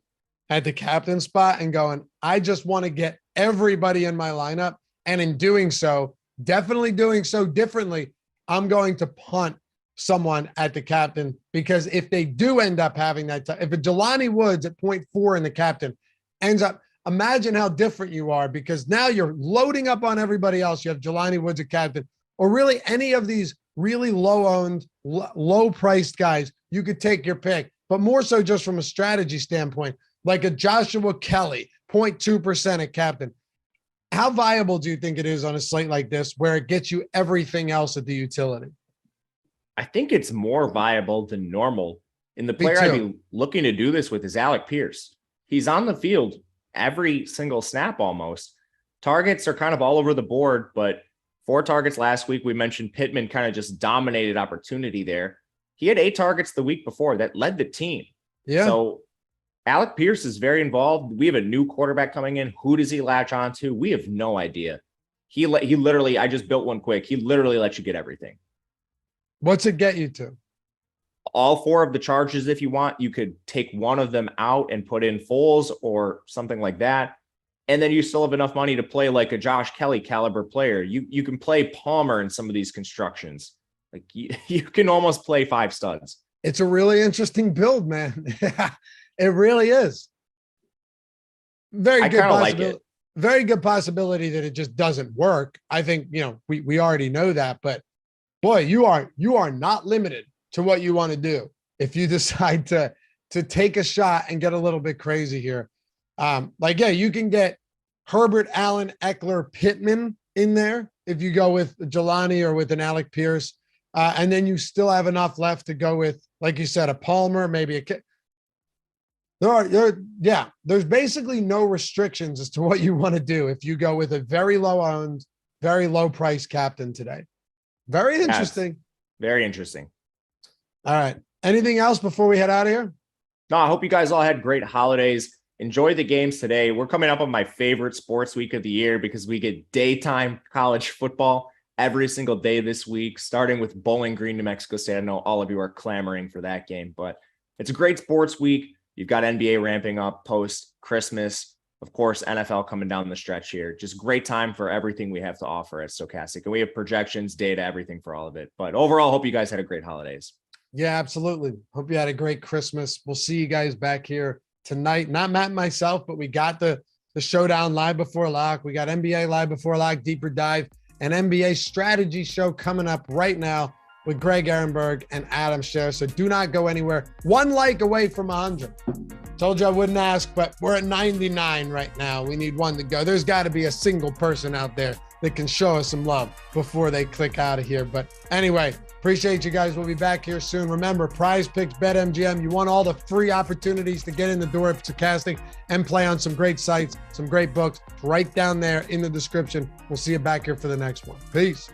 at the captain spot and going, I just want to get everybody in my lineup. And in doing so, definitely doing so differently, I'm going to punt someone at the captain, because if they do end up having that, if a Jelani Woods at 0.4 in the captain ends up, imagine how different you are, because now you're loading up on everybody else. You have Jelani Woods at captain, or really any of these really low-owned, low-priced guys. You could take your pick, but more so just from a strategy standpoint, like a Joshua Kelly, 0.2% at captain. How viable do you think it is on a slate like this where it gets you everything else at the utility? I think it's more viable than normal. And the player I'd be looking to do this with is Alec Pierce. He's on the field every single snap almost. Targets are kind of all over the board, but 4 targets last week. We mentioned Pittman kind of just dominated opportunity there. He had 8 targets the week before that led the team. Yeah. So Alec Pierce is very involved. We have a new quarterback coming in. Who does he latch on to? We have no idea. He literally, I just built one quick. He literally lets you get everything. What's it get you to? All 4 of the charges. If you want, you could take one of them out and put in Foles or something like that. And then you still have enough money to play like a Josh Kelly caliber player. You can play Palmer in some of these constructions. Like you can almost play 5 studs. It's a really interesting build, man. It really is. Very good possibility. Like very good possibility that it just doesn't work. I think, we already know that, but boy, you are not limited to what you want to do if you decide to take a shot and get a little bit crazy here. You can get Herbert, Allen, Eckler, Pittman in there if you go with Jelani or with an Alec Pierce. And then you still have enough left to go with, like you said, a Palmer, maybe a there's basically no restrictions as to what you want to do if you go with a very low owned, very low price captain today. Very interesting. Very interesting. All right. Anything else before we head out of here? No, I hope you guys all had great holidays. Enjoy the games today. We're coming up on my favorite sports week of the year because we get daytime college football every single day this week, starting with Bowling Green, New Mexico State. I know all of you are clamoring for that game, but it's a great sports week. You've got NBA ramping up post Christmas. Of course, NFL coming down the stretch here. Just great time for everything we have to offer at Stokastic. And we have projections, data, everything for all of it. But overall, hope you guys had a great holidays. Yeah, absolutely. Hope you had a great Christmas. We'll see you guys back here tonight. Not Matt and myself, but we got the Showdown live before lock. We got NBA live before lock, deeper dive, and NBA strategy show coming up right now with Greg Ehrenberg and Adam Scher. So do not go anywhere. One like away from 100. Told you I wouldn't ask, but we're at 99 right now. We need one to go. There's got to be a single person out there that can show us some love before they click out of here. But anyway, appreciate you guys. We'll be back here soon. Remember, PrizePicks, BetMGM. You want all the free opportunities to get in the door of Stokastic and play on some great sites, some great books right down there in the description. We'll see you back here for the next one. Peace.